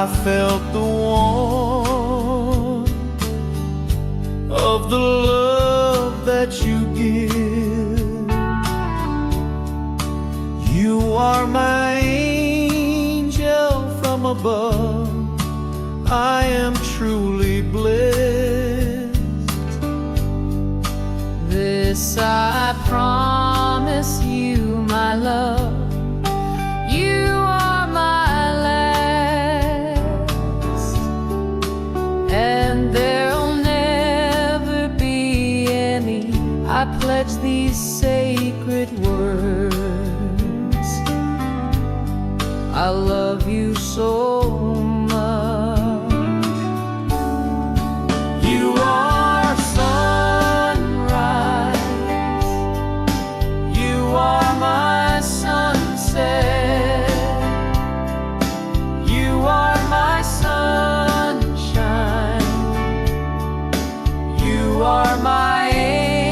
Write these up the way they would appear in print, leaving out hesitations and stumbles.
I felt the warmth of the love that you give. You are my angel from above. I am truly blessed. This I promise you, my love. You are my last, and there'll never be any. I pledge these sacred words. I love you so much. You are sunrise. You are my sunset. You are my sunshine. You are my angel,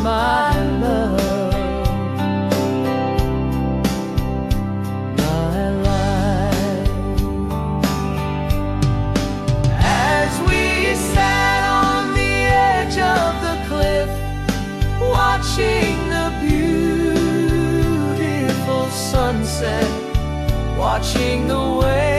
my love, my life. As we sat on the edge of the cliff, watching the beautiful sunset, watching the waves